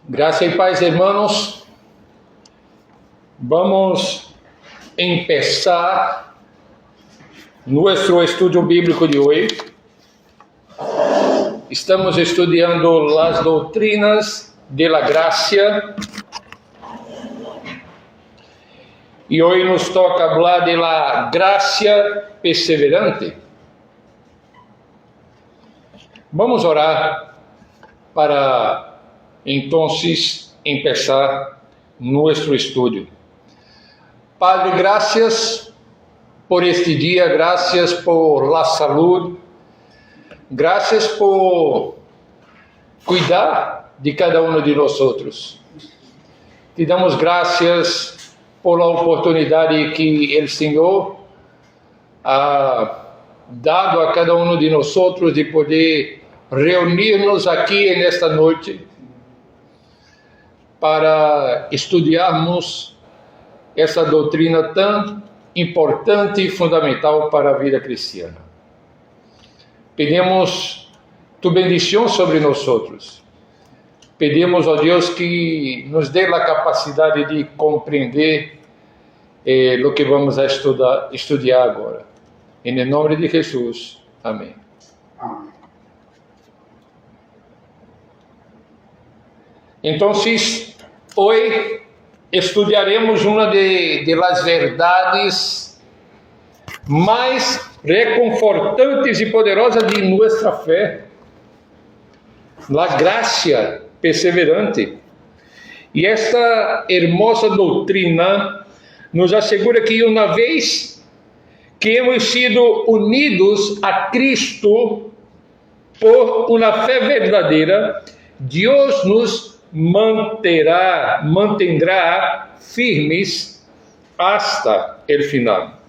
Graça y paz, hermanos. Vamos empezar nuestro estudio bíblico de hoy. Estamos estudiando las doctrinas de la gracia y hoy nos toca hablar de la gracia perseverante. Vamos a orar para entonces empezar nuestro estudio. Padre, gracias por este día, gracias por la salud, gracias por cuidar de cada uno de nosotros. Te damos gracias por la oportunidad que el Señor ha dado a cada uno de nosotros de poder reunirnos aquí en esta noche para estudiarmos essa doutrina tão importante e fundamental para a vida cristiana. Pedimos tu bendição sobre nós outros. Pedimos a Deus que nos dê a capacidade de compreender o que vamos a estudar agora. Em nome de Jesus. Amém. Amém. Então, hoje estudaremos uma de las verdades mais reconfortantes e poderosas de nossa fé, a graça perseverante. E esta hermosa doutrina nos assegura que uma vez que hemos sido unidos a Cristo por uma fé verdadeira, Deus nos mantendrá firmes hasta el final.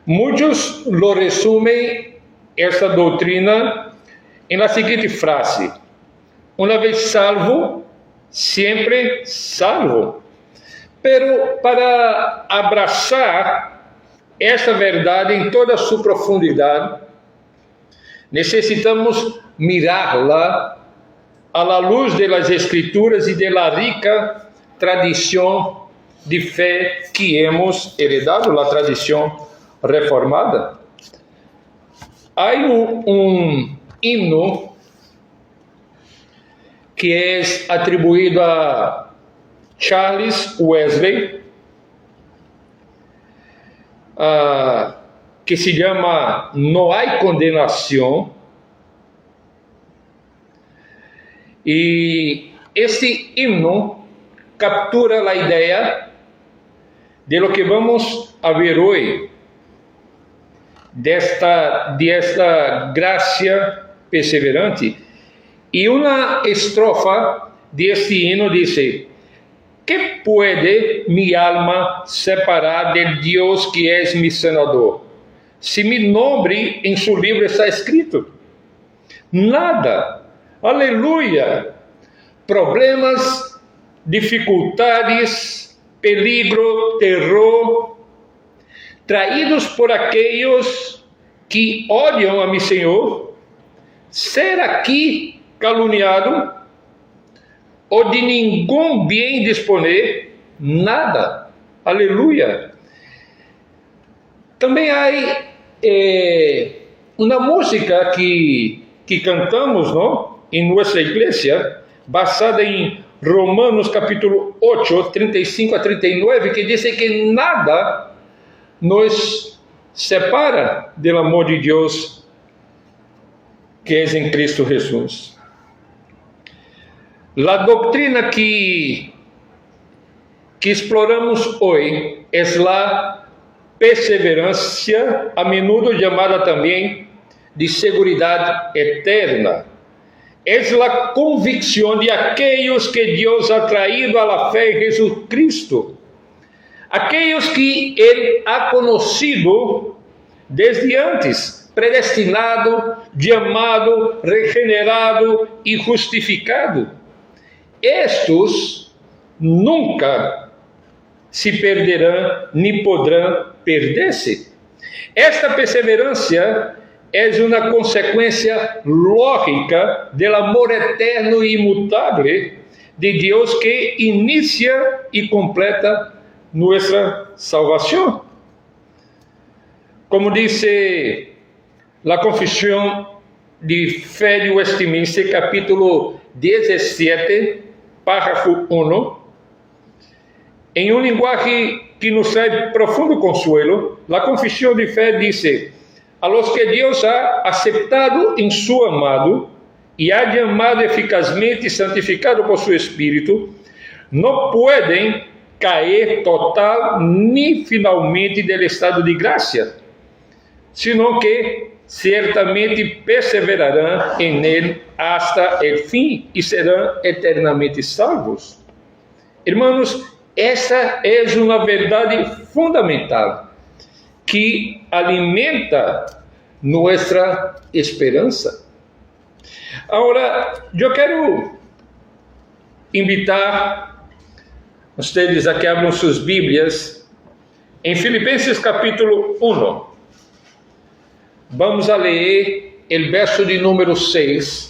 Muitos lo resumen esta doutrina en la siguiente frase: una vez salvo, siempre salvo. Pero para abraçar esta verdade em toda a sua profundidade, necessitamos mirá-la a la luz de las Escrituras y de la rica tradición de fe que hemos heredado, la tradición reformada. Hay un himno que es atribuido a Charles Wesley, que se llama No hay condenación. E este himno captura a ideia de lo que vamos a ver hoje, desta graça perseverante. E uma estrofa deste himno diz: ¿Qué puede mi alma separar del Dios que es mi sanador? Si mi nombre en su libro está escrito. Nada. Aleluia! Problemas, dificuldades, peligro, terror, traídos por aqueles que odiam a mi Senhor, ser aqui caluniado, ou de nenhum bem disponer, nada. Aleluia! Também há uma música que cantamos, não? Em nossa igreja, basada em Romanos capítulo 8, 35 a 39, que diz que nada nos separa do amor de Deus que é em Cristo Jesus. A doutrina que exploramos hoje é a perseverança, a menudo chamada também de seguridade eterna. Es la convicción de aquellos que Dios ha traído a la fe en Jesucristo, aquellos que Él ha conocido desde antes, predestinado, llamado, regenerado y justificado. Estos nunca se perderão ni podrão perder-se. Esta perseverança é uma consequência lógica do amor eterno e imutável de Dios que inicia y completa nuestra salvación. Como dice la Confesión de Fe de Westminster, capítulo 17, párrafo 1, en un lenguaje que nos trae profundo consuelo, la Confesión de Fe dice: a los que Dios ha aceptado en su amado y ha llamado eficazmente y santificado por su Espíritu, no pueden caer total ni finalmente del estado de gracia, sino que ciertamente perseverarán en él hasta el fin y serán eternamente salvos. Hermanos, essa é uma verdade fundamental que alimenta nossa esperança. Agora, eu quero invitar vocês a que abram suas Bíblias em Filipenses capítulo 1. Vamos a ler o verso de número 6.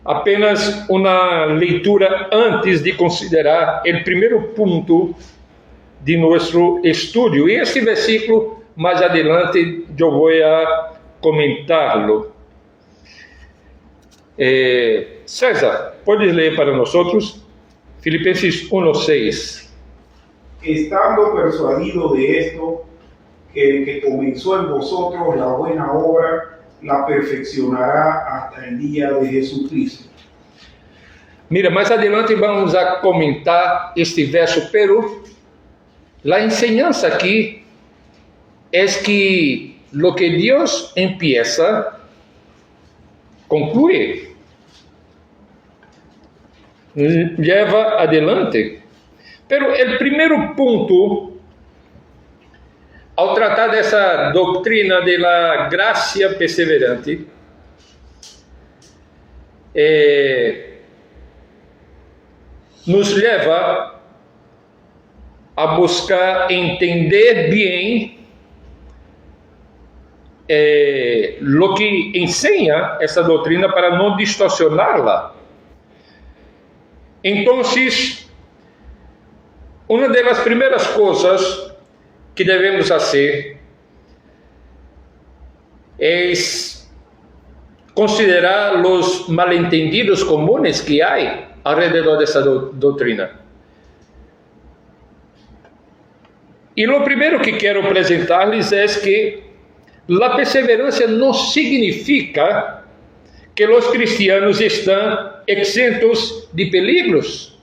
Apenas uma leitura antes de considerar o primeiro ponto de nosso estudo. E este versículo, mais adelante, eu vou a comentar-lo. César, podes ler para nós? Filipenses 1:6. Estando persuadido de esto, que el que comenzó en vosotros la buena obra, la perfeccionará hasta el día de Jesucristo. Mira, mais adelante vamos a comentar este verso, pero la enseñanza aquí es que lo que Dios empieza, concluye, lleva adelante. Pero el primeiro ponto, ao tratar dessa doutrina de la gracia perseverante, nos leva a buscar entender bem lo que ensina essa doutrina para não distorcioná-la. Então, uma das primeiras coisas que devemos fazer é considerar os malentendidos comuns que há alrededor dessa doutrina. E o primeiro que quero apresentar-lhes é que a perseverança não significa que os cristianos estão exentos de perigos.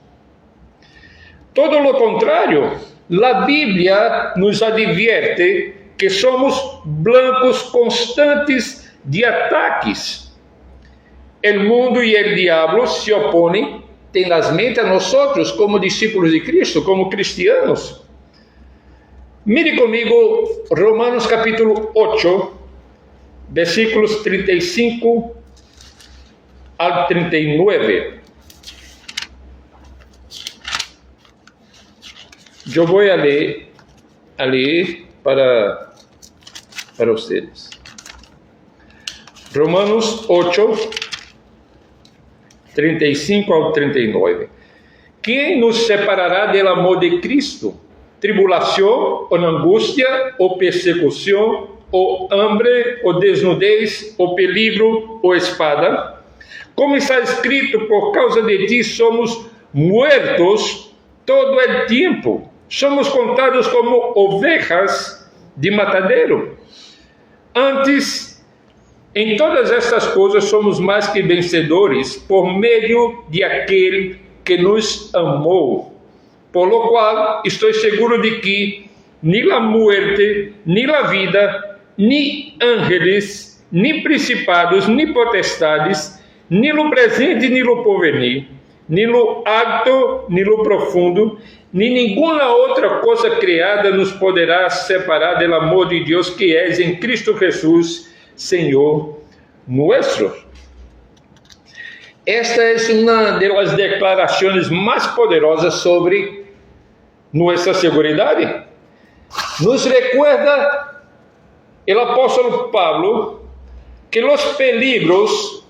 Todo o contrário, a Bíblia nos advierte que somos blancos constantes de ataques. O mundo e o diabo se opõem tenazmente a nós como discípulos de Cristo, como cristianos. Mire comigo Romanos capítulo 8, versículos 35 ao 39. Eu vou a ler para vocês. Romanos 8, 35 ao 39. Quem nos separará do amor de Cristo? Tribulação, ou angústia, ou persecução, ou hambre, ou desnudez, ou peligro, ou espada? Como está escrito, por causa de ti somos muertos todo o tempo. Somos contados como ovejas de matadeiro. Antes, em todas estas coisas somos mais que vencedores por meio de aquele que nos amou. Por lo qual estou seguro de que nem a muerte, nem a vida, nem ángeles, nem principados, nem potestades, nem o presente, nem o porvenir, nem o alto, nem o profundo, nem nenhuma outra coisa criada nos poderá separar do amor de Deus que é em Cristo Jesus, Senhor nuestro. Esta é uma das declarações mais poderosas sobre nossa segurança. Nos recuerda o apóstolo Pablo que os peligros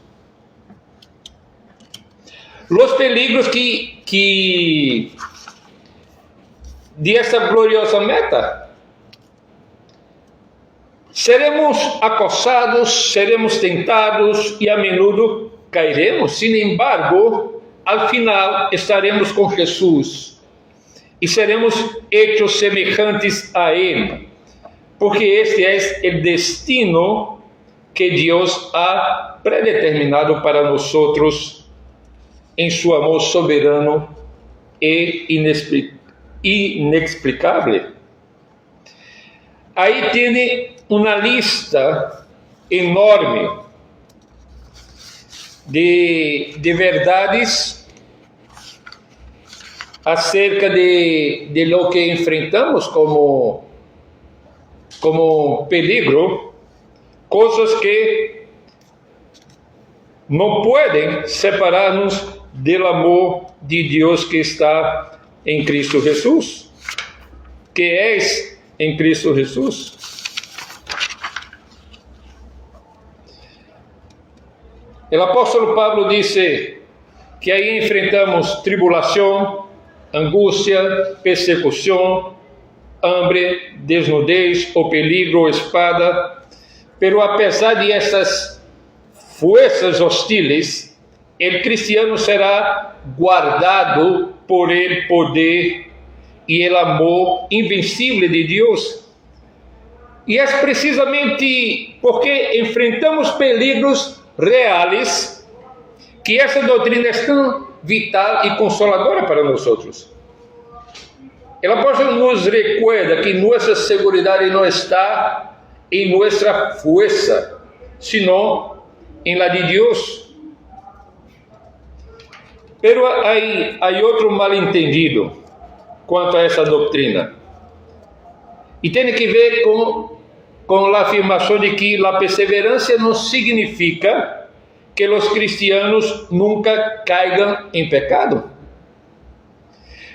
los peligros de esta gloriosa meta. Seremos acosados, seremos tentados e a menudo cairemos. Sin embargo, al final estaremos com Jesus e seremos hechos semelhantes a Ele, porque este é o destino que Deus ha predeterminado para nós em seu amor soberano e inexplicável. Aí tem uma lista enorme de verdades acerca de lo que enfrentamos como peligro, coisas que não podem separar-nos do amor de Deus que está em Cristo Jesus, que és em Cristo Jesus. O apóstolo Pablo disse que aí enfrentamos tribulação, angústia, persecução, hambre, desnudez, o peligro, espada. Pero apesar de essas forças hostiles, o cristiano será guardado por el poder e el amor invencível de Deus. E é precisamente porque enfrentamos peligros reais que essa doutrina é tão vital e consoladora para nós. O apóstolo nos recuerda que nossa segurança não está em nossa força, sino em la de Deus. Pero há outro mal-entendido quanto a essa doutrina. E tem que ver com a afirmação de que a perseverança não significa que os cristianos nunca caigam em pecado.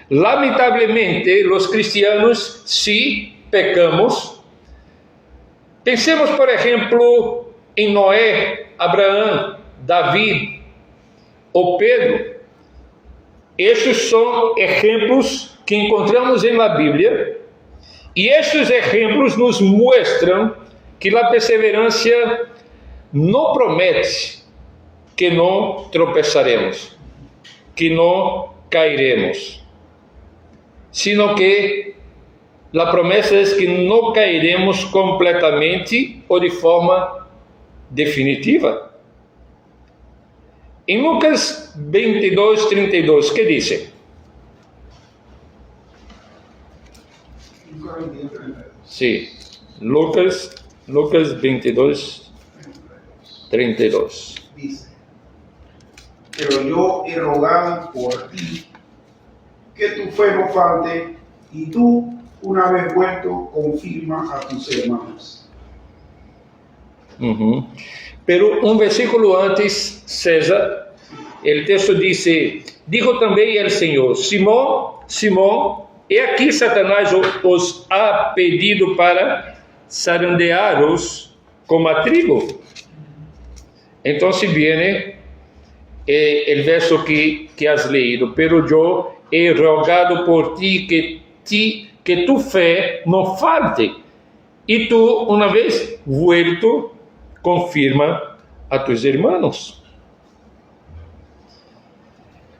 Lamentavelmente, os cristianos sí pecamos. Pensemos, por exemplo, em Noé, Abraão, Davi ou Pedro. Esses são exemplos que encontramos na Bíblia, e esses exemplos nos mostram que a perseverança não promete que não tropeçaremos, que não cairemos, sino que a promessa é que não cairemos completamente ou de forma definitiva. Em Lucas 22, 32, que diz? Sim, Lucas 22, 32. Dice: pero yo he rogado por ti que tu fe no falte, y tú, una vez vuelto, confirma a tus hermanos. Pero um versículo antes, César, o texto diz: dijo também el Senhor, Simão, Simão, e aqui Satanás os ha pedido para zarandearos como a trigo. Então viene o verso que has leído: pero yo he rogado por ti que tu fé não falte, e tu, uma vez vuelto, confirma a tus hermanos.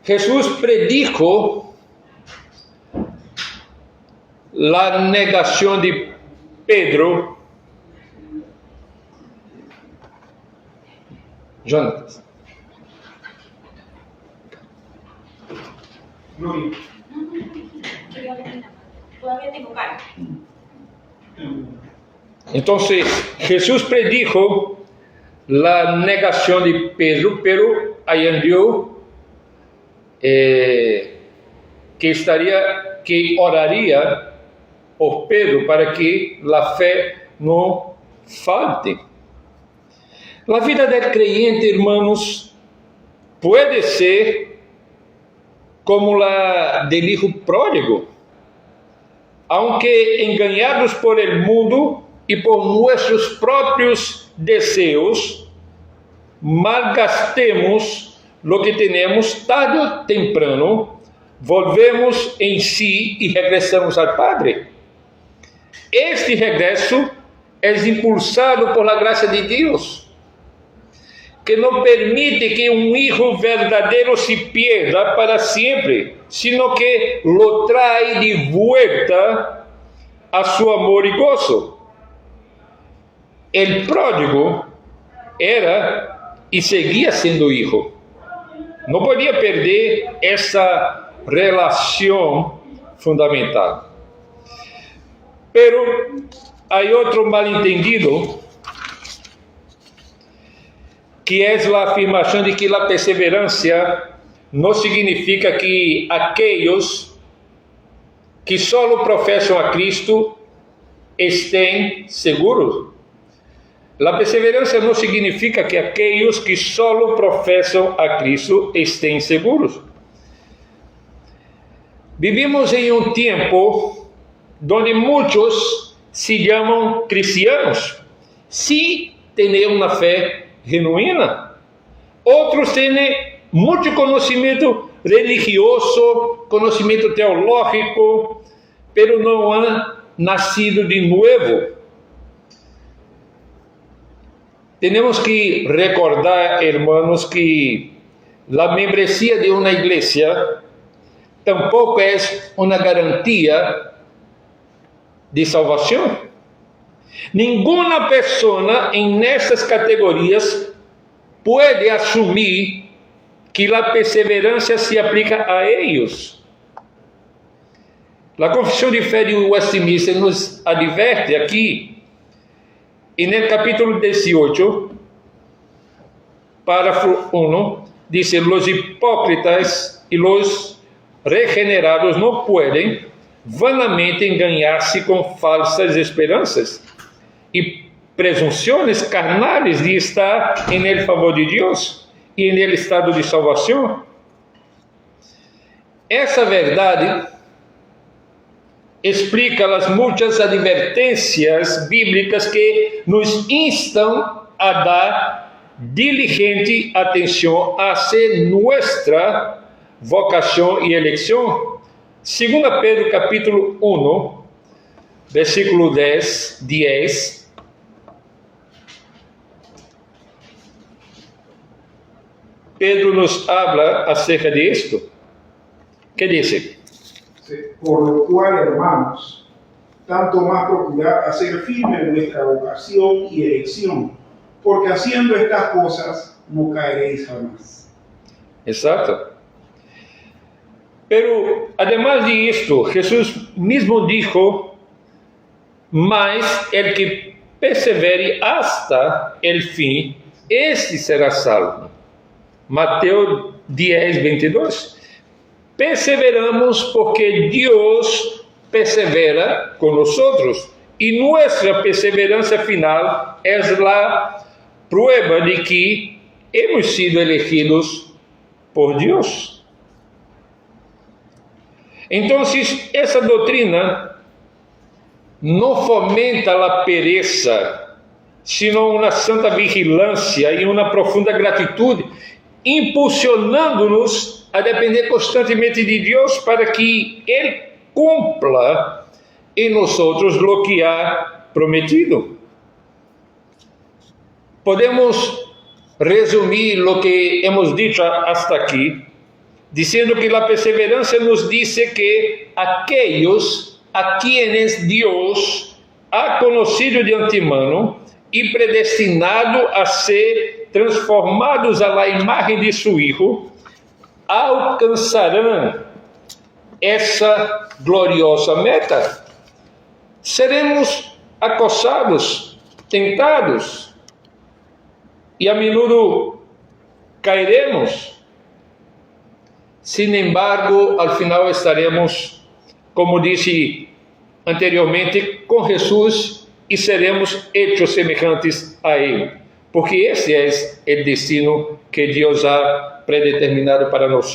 Jesús predijo la negación de Pedro. Jonatas. Entonces, Jesús predijo la negación de Pedro, pero añadió que oraría por Pedro para que la fe no falte. La vida del creyente, hermanos, puede ser como la del hijo pródigo. Aunque engañados por el mundo y por nuestros propios deseos, malgastemos lo que tenemos, tarde o temprano, volvemos em si e regressamos ao Padre. Este regresso é impulsado por la gracia de Deus, que não permite que um hijo verdadeiro se pierda para sempre, sino que lo trae de vuelta a su amor e gozo. El pródigo era e seguia sendo hijo. Não podia perder essa relação fundamental. Pero hay outro mal-entendido, que é a afirmação de que a perseverança não significa que aqueles que só professam a Cristo estén seguros. A perseverança não significa que aqueles que só professam a Cristo estén seguros. Vivimos em um tempo onde muitos se chamam cristianos, se têm uma fé genuína. Outros têm muito conhecimento religioso, conhecimento teológico, pero não han nascido de novo. Temos que recordar, hermanos, que a membresía de uma igreja tampouco é uma garantia de salvação. Nenhuma pessoa em nessas categorias pode assumir que a perseverança se aplica a eles. A Confissão de Fé de Westminster nos adverte aqui, e no capítulo 18, parágrafo 1, diz: los hipócritas e los regenerados não podem vanamente enganar-se com falsas esperanças e presunções carnais de estar em el favor de Deus e em el estado de salvação. Essa verdade explica as muitas advertências bíblicas que nos instam a dar diligente atenção a ser nossa vocação e eleição. 2 Pedro capítulo 1, versículo 10, Pedro nos habla acerca de esto. ¿Qué dice? Por lo cual, hermanos, tanto más procurad hacer firme nuestra vocación y elección, porque haciendo estas cosas no caeréis jamás. Exacto. Pero, además de esto, Jesús mismo dijo: mas el que persevere hasta el fin, este será salvo. Mateus 10, 22. Perseveramos porque Deus persevera con nosotros, y nuestra perseverancia final es la prueba de que hemos sido elegidos por Dios. Entonces, esa doutrina no fomenta la pereza, sino una santa vigilancia y una profunda gratitud, impulsionando-nos a depender constantemente de Deus para que Ele cumpla em nós lo que ha prometido. Podemos resumir lo que hemos dicho hasta aqui, dizendo que a perseverança nos diz que aqueles a quienes Deus ha conocido de antemano e predestinado a ser transformados a la imagen de su Hijo, alcançarão essa gloriosa meta. Seremos acossados, tentados, e a menudo cairemos. Sin embargo, al final estaremos, como disse anteriormente, com Jesus e seremos hechos semelhantes a Ele, porque esse é o destino que Deus ha predeterminado para nós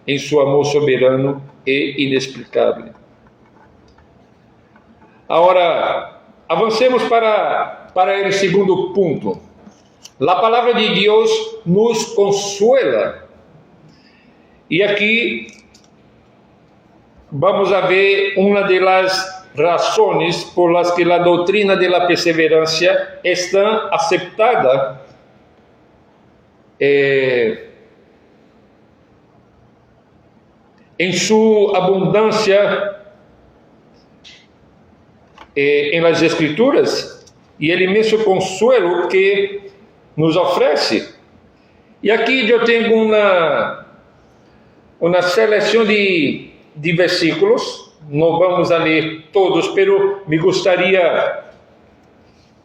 em seu amor soberano e inexplicável. Agora, avancemos para o segundo ponto. La palabra de Dios nos consuela. Y aquí vamos a ver una de las razones por las que la doctrina de la perseverancia está aceptada en su abundancia en las Escrituras y el inmenso consuelo que nos ofrece. Y aquí yo tengo una selección de versículos, no vamos a leer todos, pero me gustaría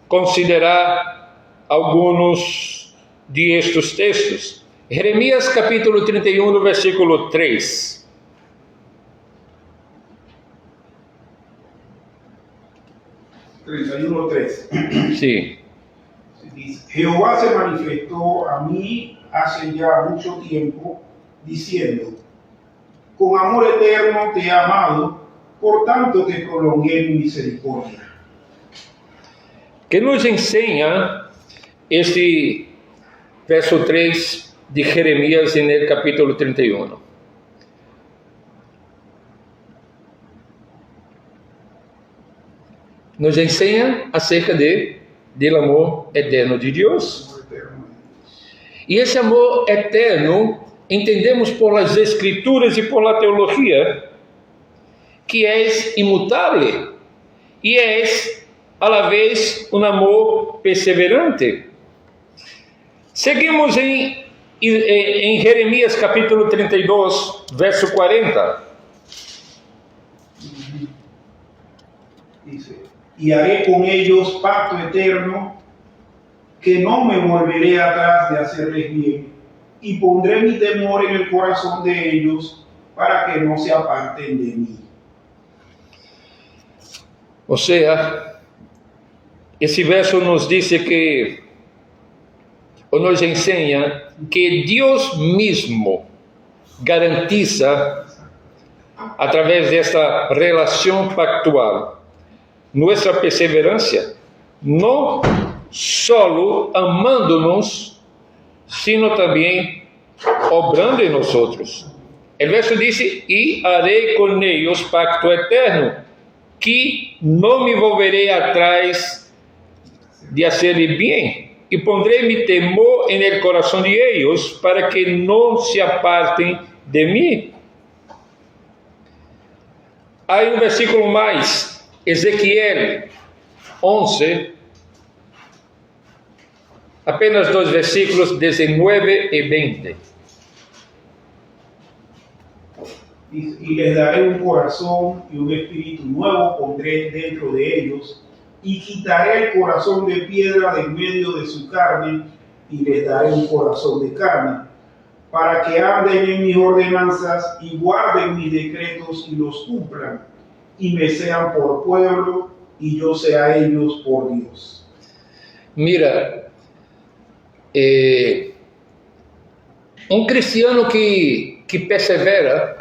considerar algunos de estos textos. Jeremías capítulo 31, versículo 3. 31:3. Sí. Dice, Jehová se manifestó a mí hace ya mucho tiempo, diciendo, con amor eterno te he amado, por tanto te prolongué mi misericordia. ¿Qué nos enseña este verso 3 de Jeremías en el capítulo 31? Nos enseña acerca del amor eterno de Dios. Y ese amor eterno entendemos por las Escrituras y por la teología que es inmutable y es a la vez un amor perseverante. Seguimos en Jeremías capítulo 32, verso 40. Dice, y haré con ellos pacto eterno, que no me volveré atrás de hacerles bien, y pondré mi temor en el corazón de ellos, para que no se aparten de mí. O sea, ese verso nos dice que, o nos enseña que Dios mismo garantiza, a través de esta relación pactual, nuestra perseverancia, no solo amándonos, sino también obrando en nosotros. El verso dice, y haré con ellos pacto eterno, que no me volveré atrás de hacerle bien, y pondré mi temor en el corazón de ellos, para que no se aparten de mí. Hay un versículo más, Ezequiel 11, apenas 2 versículos, 19 y 20. Y les daré un corazón y un espíritu nuevo pondré dentro de ellos, y quitaré el corazón de piedra de en medio de su carne, y les daré un corazón de carne, para que anden en mis ordenanzas y guarden mis decretos y los cumplan, y me sean por pueblo, y yo sea ellos por Dios. Mira, un cristiano que persevera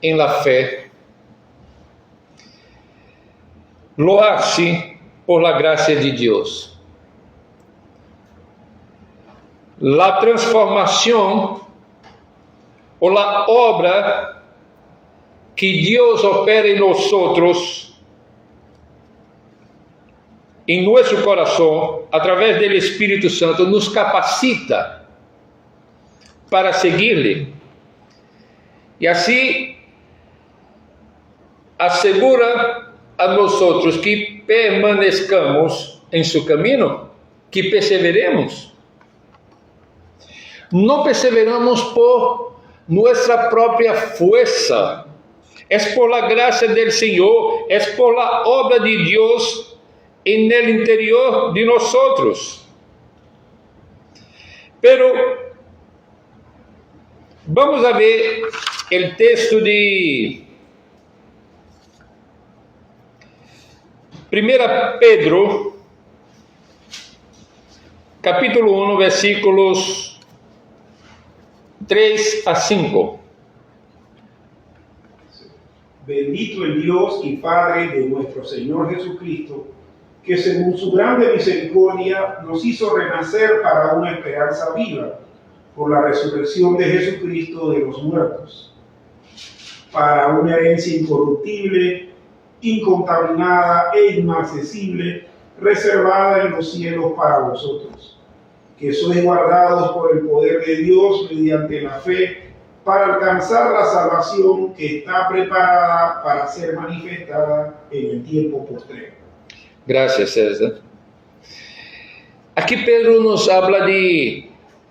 en la fe, lo hace por la gracia de Dios. La transformación o la obra que Dios opera en nosotros, en nuestro corazón, a través del Espíritu Santo, nos capacita para seguirle. Y así asegura a nosotros que permanezcamos en su camino, que perseveremos. No perseveramos por nuestra propia fuerza, es por la gracia del Señor, es por la obra de Dios en el interior de nosotros. Pero vamos a ver el texto de 1 Pedro, capítulo 1, versículos 3 a 5. Bendito el Dios y Padre de nuestro Señor Jesucristo, que según su grande misericordia nos hizo renacer para una esperanza viva por la resurrección de Jesucristo de los muertos, para una herencia incorruptible, incontaminada e inmarcesible, reservada en los cielos para vosotros, que sois guardados por el poder de Dios mediante la fe, para alcanzar la salvación que está preparada para ser manifestada en el tiempo postrero. Gracias, César. Aqui Pedro nos habla de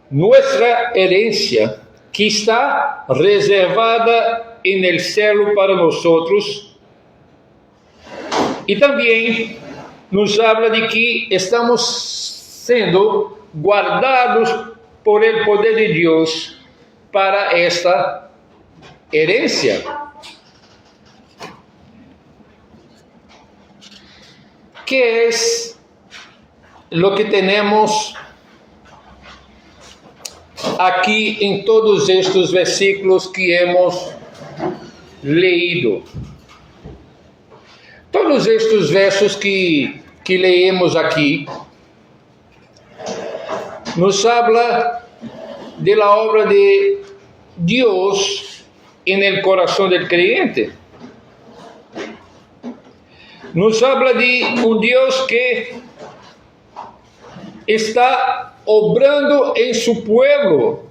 nuestra herencia que está reservada en el cielo para nosotros, y también nos habla de que estamos sendo guardados por el poder de Dios para esta herencia. ¿Qué es lo que tenemos aquí en todos estos versículos que hemos leído? Todos estes versos que leemos aqui nos habla de la obra de Dios en el corazón del creyente. Nos habla de un Dios que está obrando en su pueblo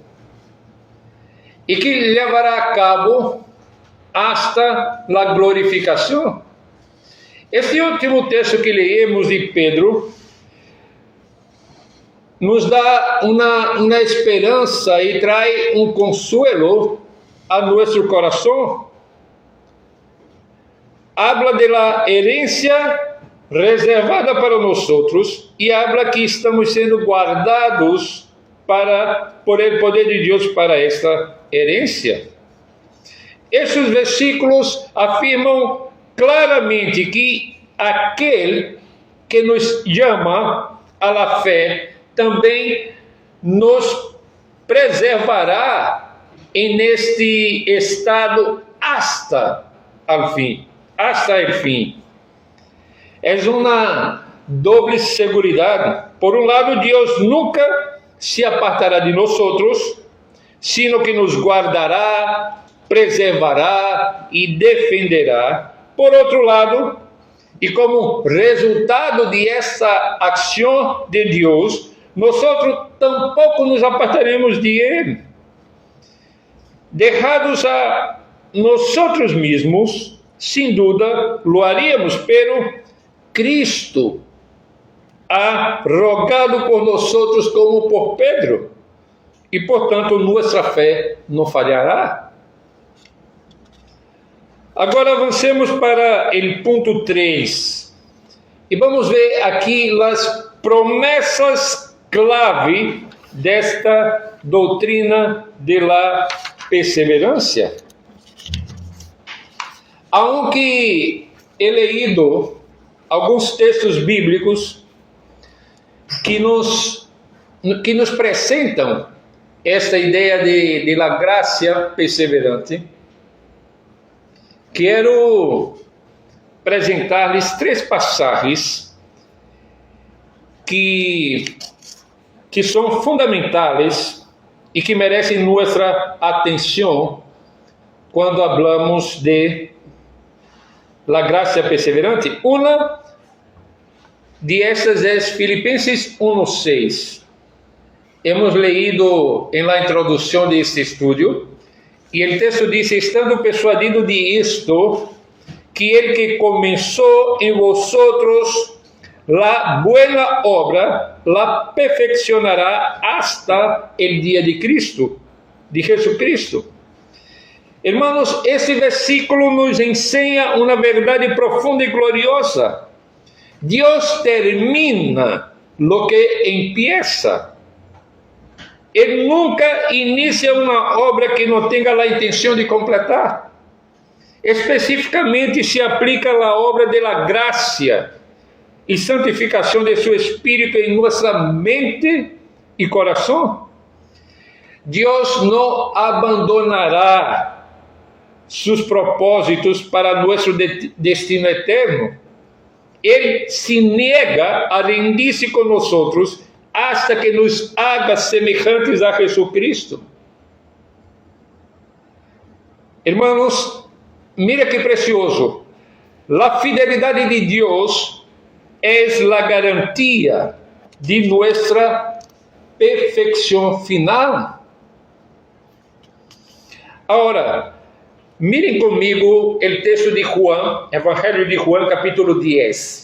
y que llevará a cabo hasta la glorificación. Este último texto que leemos de Pedro nos dá uma esperança e traz um consuelo a nosso coração. Habla de la herencia reservada para nós e habla que estamos sendo guardados por el poder de Deus para esta herencia. Esses versículos afirmam claramente que aquele que nos chama a la fé também nos preservará neste estado hasta o fim. É uma doble seguridade. Por um lado, Deus nunca se apartará de nós, sino que nos guardará, preservará e defenderá. Por outro lado, e como resultado de essa ação de Deus, nós tampouco nos apartaremos de Ele. Deixados a nós mesmos, sem dúvida, lo haríamos, pero Cristo ha rogado por nós como por Pedro, e portanto nossa fé não falhará. Agora avancemos para o ponto 3 e vamos ver aqui as promessas clave desta doutrina de la perseverancia. Aunque he leído alguns textos bíblicos que nos apresentam esta ideia de la gracia perseverante, quero apresentar-lhes 3 passagens que são fundamentais e que merecem nossa atenção quando falamos de la gracia perseverante. Uma de estas é Filipenses 1:6. Hemos leído em la introdução de este estudio e o texto diz: estando persuadido de isto, que el que começou em vosotros la buena obra la perfeccionará hasta el día de Cristo, de Jesucristo. Hermanos, este versículo nos enseña una verdad profunda y gloriosa. Dios termina lo que empieza. Él nunca inicia una obra que no tenga la intención de completar. Especificamente se aplica a la obra de la gracia e santificação de seu Espírito em nossa mente e coração. Deus não abandonará seus propósitos para nosso destino eterno. Él se niega a rendirse con nosotros hasta que nos haga semejantes a Jesucristo. Hermanos, mira que precioso. La fidelidad de Dios es la garantía de nuestra perfección final. Ahora, miren conmigo el texto de Juan, Evangelio de Juan, capítulo 10.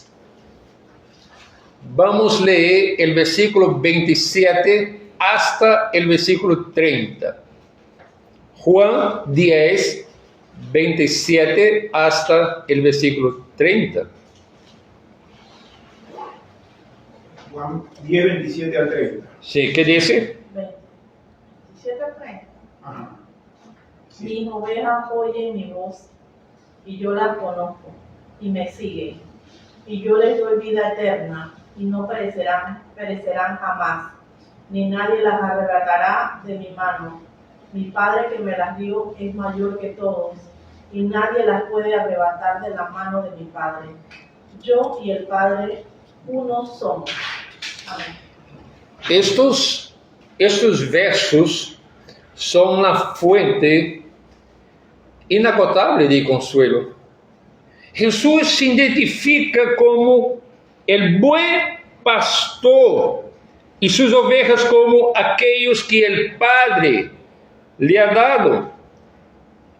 Vamos a leer el versículo 27 hasta el versículo 30. Juan 10, 27 hasta el versículo 30. Juan 10, 27 al 30. Sí, ¿qué dice? 27 al 30. Ajá. Sí. Mis ovejas oyen mi voz, y yo las conozco, y me siguen. Y yo les doy vida eterna, y no perecerán jamás, ni nadie las arrebatará de mi mano. Mi Padre que me las dio es mayor que todos, y nadie las puede arrebatar de la mano de mi Padre. Yo y el Padre uno somos. Amén. Estos versos son la fuente inagotable de consuelo. Jesús se identifica como el buen pastor y sus ovejas como aquellos que el Padre le ha dado.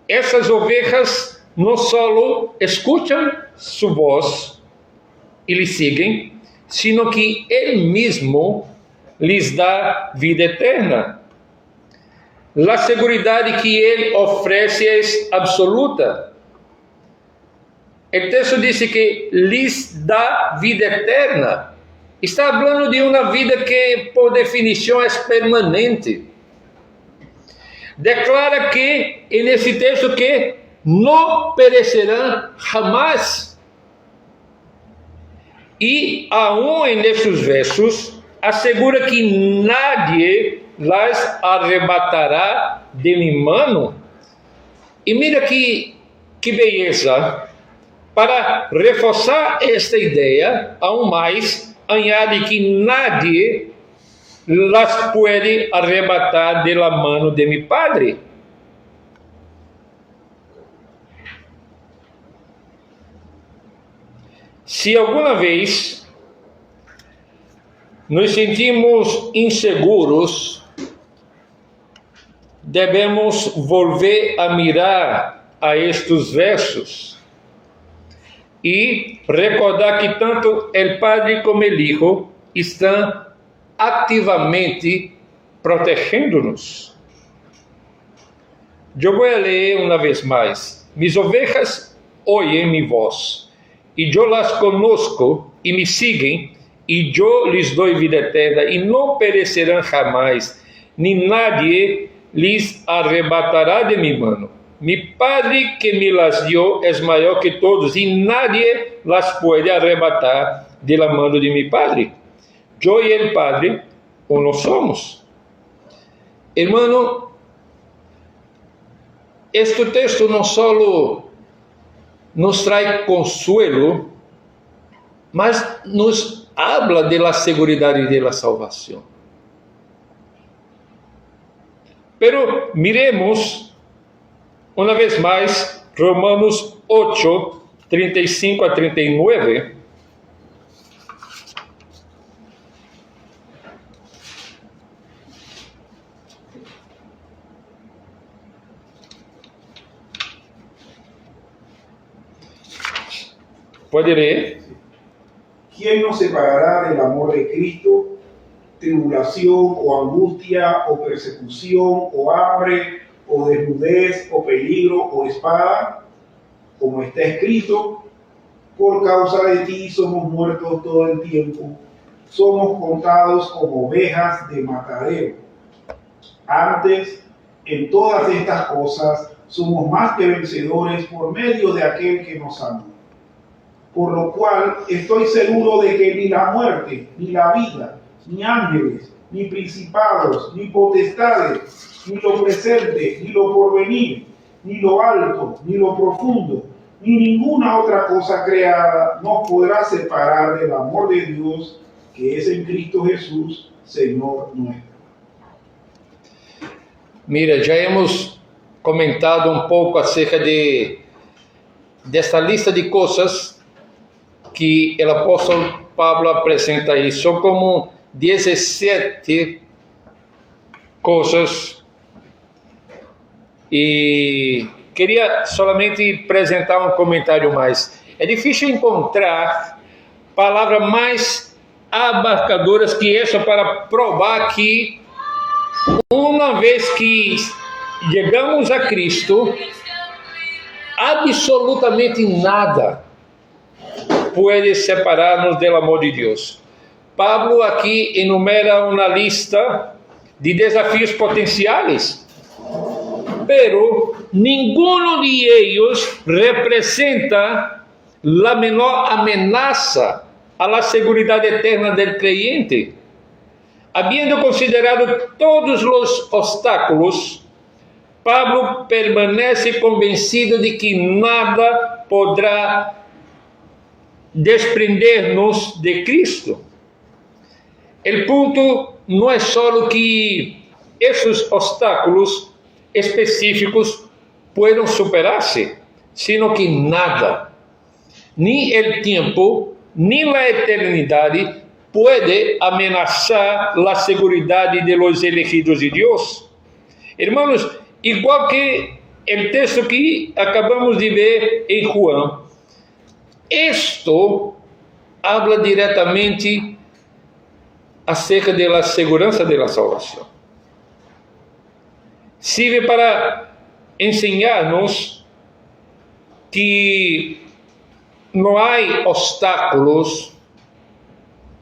Esas ovejas no solo escuchan su voz y le siguen, sino que Él mismo les da vida eterna. La seguridad que Él ofrece es absoluta. El texto dice que les da vida eterna. Está hablando de una vida que, por definición, es permanente. Declara que, en ese texto, que no perecerán jamás. Y aún en estos versos, asegura que nadie las arrebatará de mi mano. Y mira que belleza. Para reforçar esta ideia, aún mais, añade que nadie las puede arrebatar de la mano de mi Padre. Se alguma vez nos sentimos inseguros, devemos volver a mirar a estes versos e recordar que tanto o Padre como o Hijo estão ativamente protegendo-nos. Eu vou ler uma vez mais. Mis ovejas oyen mi voz, e eu las conozco e me siguen, e eu lhes dou vida eterna, e não perecerão jamais, nem nadie lhes arrebatará de mi mano. Mi Padre que me las dio es maior que todos, e nadie las puede arrebatar de la mano de mi Padre. Yo y el Padre uno somos. Hermano, este texto não solo nos trae consuelo, mas nos habla de la seguridad de la salvación. Pero miremos uma vez mais, Romanos 8, 35 a 39. Pode ler. ¿Quién nos separará del amor de Cristo? Tribulación o angustia o persecución o hambre o desnudez, o peligro, o espada, como está escrito, por causa de ti somos muertos todo el tiempo, somos contados como ovejas de matadero. Antes, en todas estas cosas, somos más que vencedores por medio de aquel que nos amó. Por lo cual, estoy seguro de que ni la muerte, ni la vida, ni ángeles, ni principados, ni potestades, ni lo presente, ni lo porvenir, ni lo alto, ni lo profundo, ni ninguna otra cosa creada nos podrá separar del amor de Dios que es en Cristo Jesús, Señor nuestro. Mira, já hemos comentado um pouco acerca dessa lista de coisas que o apóstolo Pablo apresenta aí. São como 17 coisas. E queria somente apresentar um comentário mais. É difícil encontrar palavras mais abarcadoras que essa para provar que uma vez que chegamos a Cristo, absolutamente nada pode separar-nos do amor de Deus. Pablo aqui enumera uma lista de desafios potenciais, pero ninguno de ellos representa la menor amenaza a la seguridad eterna del creyente. Habiendo considerado todos os obstáculos, Pablo permanece convencido de que nada poderá desprender-nos de Cristo. O ponto não é só que esses obstáculos específicos puedan superar-se, sino que nada, ni el tiempo, ni la eternidade puede amenazar la seguridad de los elegidos de Dios. Hermanos, igual que el texto que acabamos de ver en Juan, esto habla diretamente acerca de la segurança de la salvación. Sirve para enseñarnos que no hay obstáculos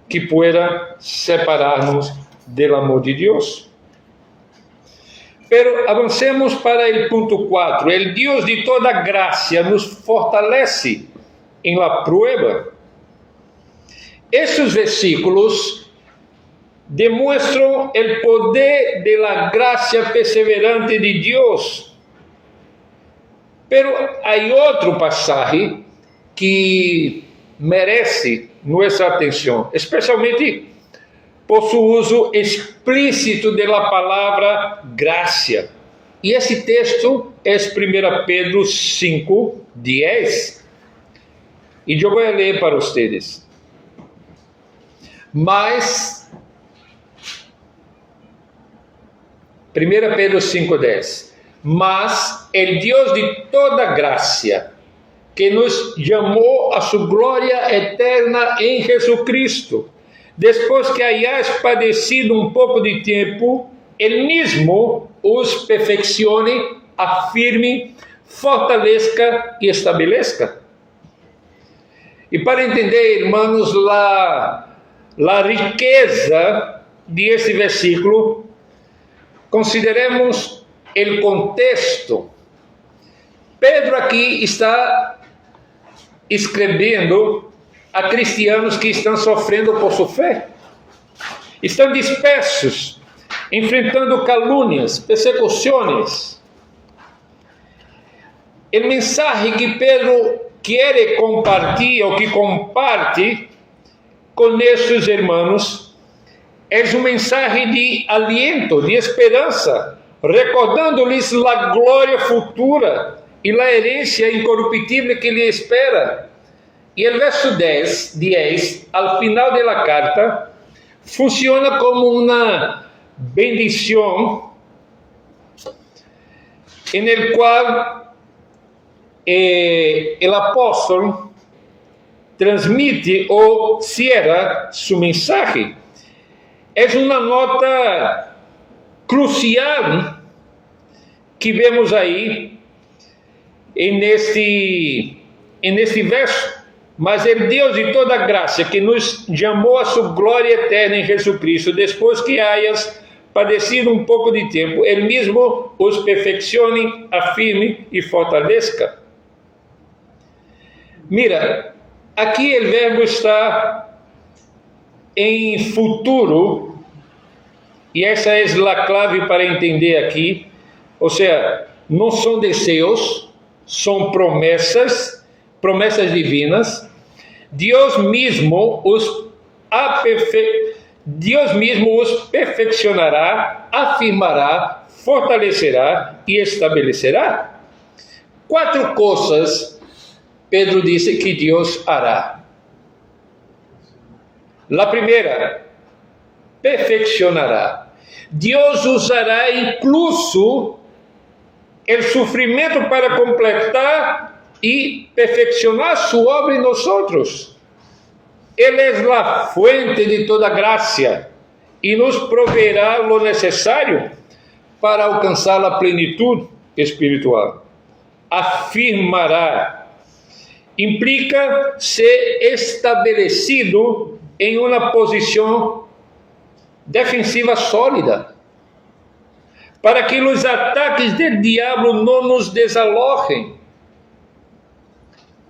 que pueda separar-nos do amor de Deus. Pero avancemos para o ponto 4. O Deus de toda graça nos fortalece em la prueba. Estes versículos demonstram o poder de la graça perseverante de Deus. Pero há outro passagem que merece nossa atenção, especialmente por seu uso explícito da palavra graça. E esse texto é 1 Pedro 5, 10. E eu vou ler para vocês. Mas, 1 Pedro 5, 10. Mas el Deus de toda graça, que nos chamou a sua glória eterna em Jesucristo, depois que hayáis padecido um pouco de tempo, Ele mesmo os perfeccione, afirme, fortaleça e estabeleça. E para entender, irmãos, a riqueza desse versículo, consideremos o contexto. Pedro aqui está escrevendo a cristianos que estão sofrendo por sua fé. Estão dispersos, enfrentando calúnias, persecuções. O mensagem que Pedro quer compartilhar, ou que comparte com esses irmãos, é uma mensagem de aliento, de esperança, recordando-lhes a glória futura e a herência incorruptível que lhe espera. E o verso 10, ao final da carta, funciona como uma bendição, em el qual o apóstolo transmite ou cierra sua mensagem. É uma nota crucial que vemos aí neste verso. Mas o Deus de toda graça, que nos chamou a sua glória eterna em Jesus Cristo, depois que hayas padecido um pouco de tempo, Ele mesmo os perfeccione, afirme e fortaleça. Mira, aqui o verbo está em futuro, e essa é a clave para entender aqui. Ou seja, não são desejos, são promessas promessas divinas, Deus mesmo os perfeccionará, afirmará, fortalecerá e estabelecerá. 4 coisas Pedro disse que Deus hará. A primeira, perfeccionará. Deus usará incluso o sofrimento para completar e perfeccionar sua obra em nós. Ele é a fuente de toda graça e nos proverá o necessário para alcançar a plenitude espiritual. Afirmará implica ser estabelecido em uma posição defensiva sólida, para que os ataques do diabo não nos desalojem.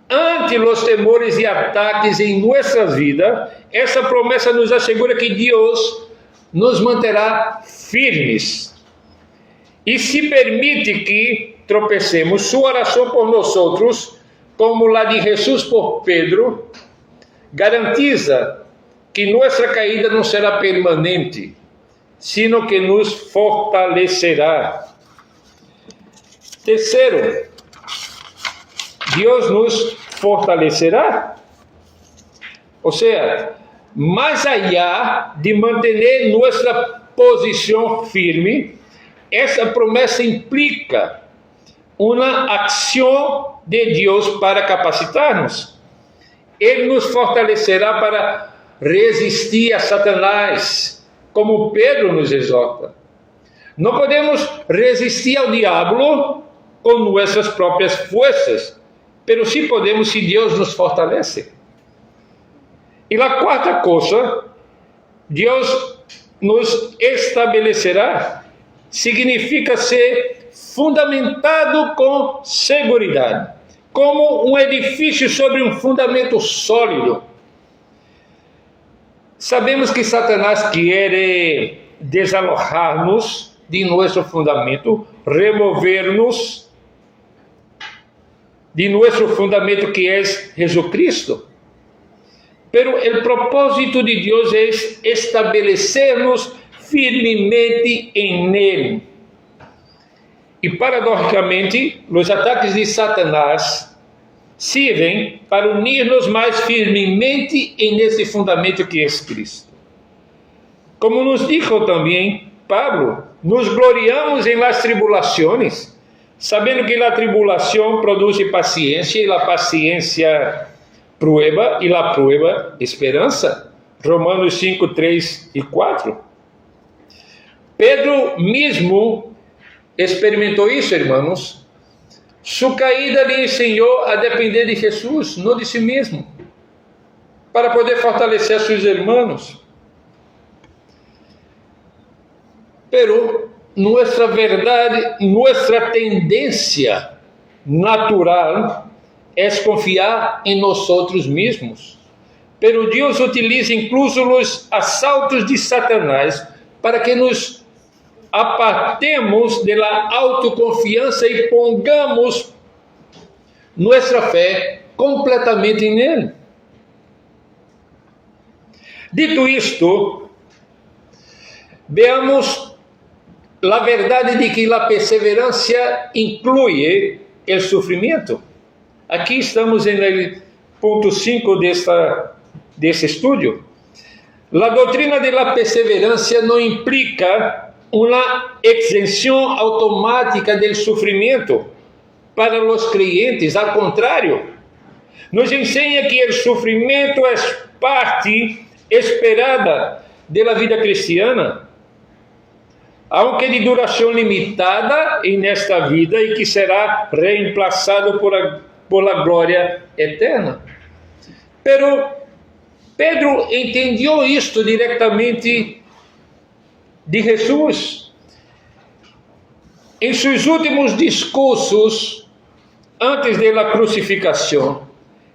Ante os temores e ataques em nossas vidas, essa promessa nos assegura que Deus nos manterá firmes e se permite que tropecemos. Sua oração por nós, como a de Jesus por Pedro, garantiza que nossa caída não será permanente, sino que nos fortalecerá. Terceiro, Deus nos fortalecerá. Ou seja, mais allá de manter nossa posição firme, essa promessa implica uma ação de Deus para capacitar-nos. Ele nos fortalecerá para resistir a Satanás, como Pedro nos exorta. Não podemos resistir ao diabo com nossas próprias forças, mas sim podemos se Deus nos fortalece. E a quarta coisa, Deus nos estabelecerá, significa ser fundamentado com seguridade, como um edifício sobre um fundamento sólido. Sabemos que Satanás quer desalojar-nos de nosso fundamento, remover-nos de nosso fundamento que é Jesus Cristo. Pero o propósito de Deus é estabelecer-nos firmemente em Ele. E paradoxicamente, os ataques de Satanás servem para unir-nos mais firmemente nesse fundamento que é Cristo. Como nos dijo também Pablo, nos gloriamos em las tribulações, sabendo que a tribulação produz paciência, e a paciência prueba, e a prueba esperança. Romanos 5, 3 e 4. Pedro mesmo experimentou isso, irmãos. Sua caída lhe ensinou a depender de Jesus, não de si mesmo, para poder fortalecer seus irmãos. Pero nossa verdade, nossa tendência natural é confiar em nós mesmos. Pero Deus utiliza incluso os assaltos de Satanás para que nos apartemos da autoconfiança e pongamos nossa fé completamente nele. Dito isto, veamos a verdade de que a perseverança inclui o sofrimento. Aqui estamos no ponto 5 desse estudo. A doutrina da perseverança não implica uma exenção automática do sofrimento para os crentes. Ao contrário, nos ensina que o sofrimento é parte esperada da vida cristiana, aunque de duração limitada nesta vida e que será reemplazado por a glória eterna. Pero Pedro entendeu isto diretamente de Jesus. Em seus últimos discursos, antes da crucificação,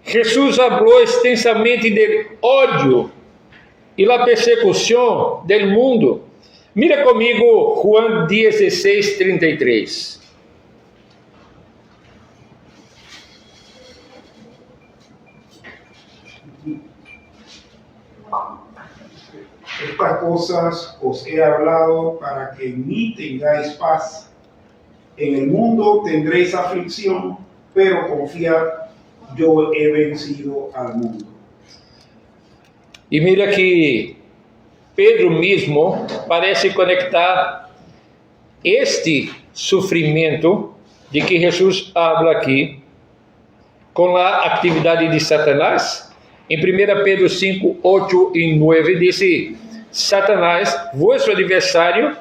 Jesus falou extensamente do ódio e da persecução do mundo. Mira comigo Juan 16, 33. Estas cosas os he hablado para que en mí tengáis paz. En el mundo tendréis aflicción, pero confiad, yo he vencido al mundo. E mira que Pedro mesmo parece conectar este sofrimento de que Jesus habla aqui com a atividade de Satanás. Em 1 Pedro 5, 8 e 9 diz: Satanás, vosso adversário,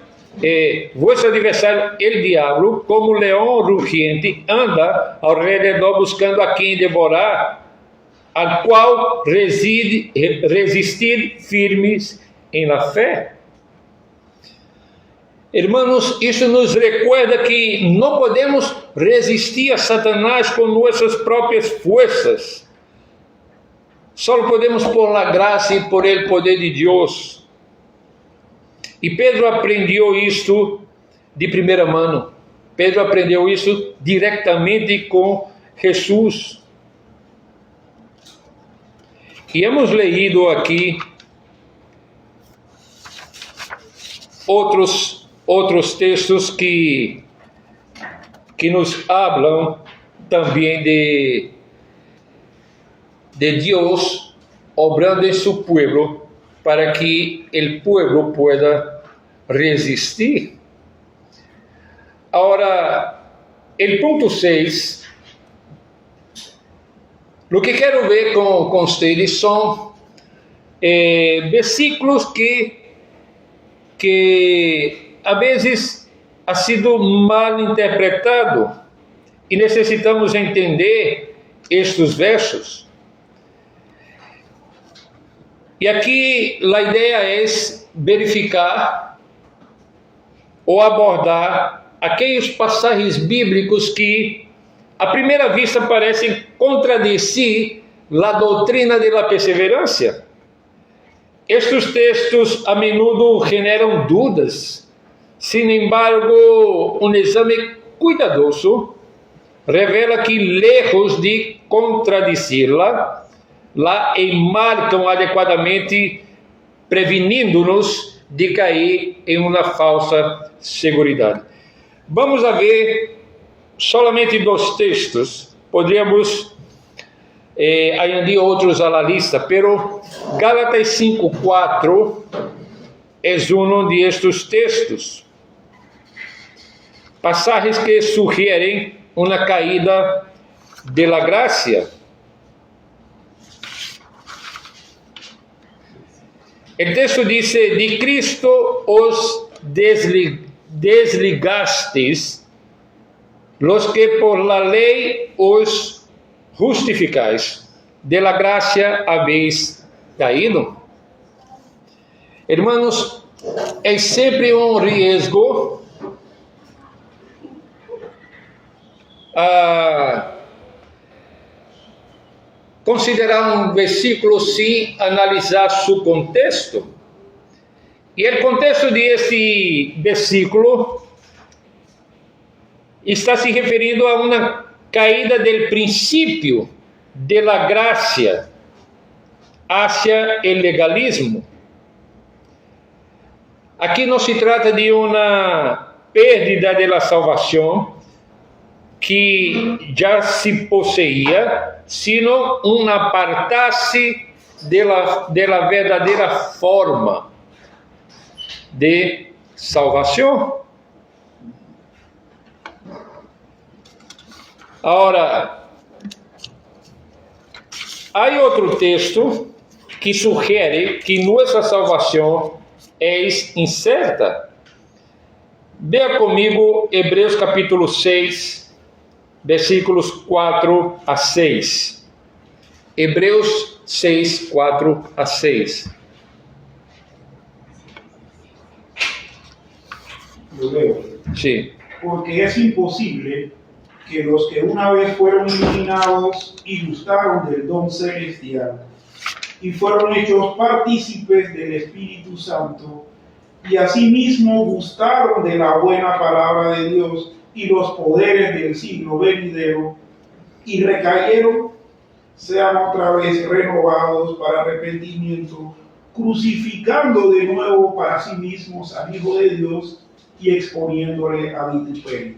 el diabo, como leão rugiente, anda ao redor buscando a quem devorar, al qual resistir firmes em la fé. Irmãos, isso nos recuerda que não podemos resistir a Satanás com nossas próprias forças. Só podemos por la graça e por el poder de Deus. E Pedro aprendeu isto de primeira mão. Pedro aprendeu isso diretamente com Jesus. E hemos leído aqui outros textos que nos falam também de Deus obrando em seu povo para que o povo pueda resistir. Agora, o ponto 6, o que quero ver com vocês são versículos que a vezes ha sido mal interpretado e necessitamos entender estes versos. E aqui a ideia é verificar ou abordar aqueles passagens bíblicos que à primeira vista parecem contradizer a doutrina da perseverança. Estes textos a menudo generam dúvidas. Sin embargo, um exame cuidadoso revela que, lejos de contradizê-la, la enmarcam adequadamente, prevenindo-nos de cair em uma falsa seguridade. Vamos a ver solamente 2 textos. Poderíamos añadir outros à lista, pero Gálatas 5:4 é um de estes textos. Passagens que sugerem uma caída de la gracia. O texto diz: de Cristo os desligastes, los que por la ley os justificáis, de la gracia habéis caído. Hermanos, é sempre um risco considerar um versículo sem analisar seu contexto. E o contexto desse versículo está se referindo a uma caída do princípio de la gracia hacia el legalismo. Aqui não se trata de uma perda de la salvação que já se possuía, sino um apartar-se de la verdadeira forma de salvação. Agora, há outro texto que sugere que nossa salvação é incerta. Veja comigo Hebreus capítulo 6, versículos 4 a 6. Hebreus 6, 4 a 6. Lo leo. Sí. Porque es imposible que los que una vez fueron iluminados y gustaron del don celestial y fueron hechos partícipes del Espíritu Santo y asimismo gustaron de la buena palabra de Dios y los poderes del siglo venidero y recayeron, sean otra vez renovados para arrepentimiento crucificando de nuevo para sí mismos al Hijo de Dios y exponiéndole al vituperio.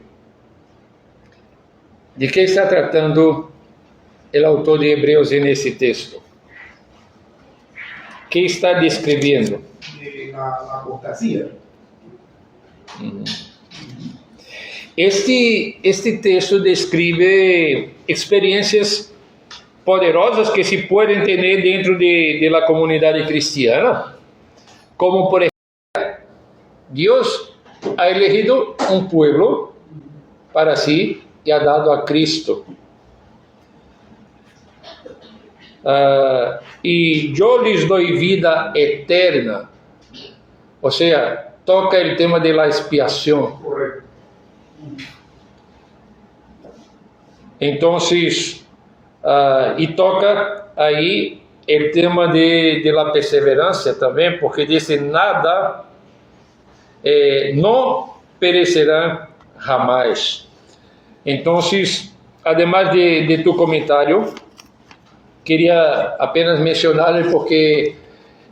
De que está tratando o autor de Hebreus nesse texto? Que está descrevendo? De la apostasía. Este texto describe experiências poderosas que se podem ter dentro de la comunidade cristiana, como por ejemplo, Deus ha elegido um pueblo para si e ha dado a Cristo. E eu lhes dou vida eterna, ou seja, toca o tema de la expiação. Correcto. Então, e toca aí o tema de la perseverança também, porque diz nada não perecerá jamais. Então, además de tu comentário, queria apenas mencionar porque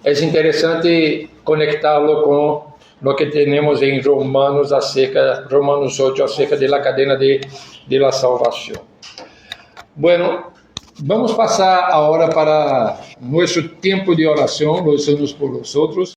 é interessante conectá-lo com o que temos em Romanos 8 acerca da cadena de la salvação. Bueno, vamos passar agora para nosso tempo de oração, nós somos por nós outros.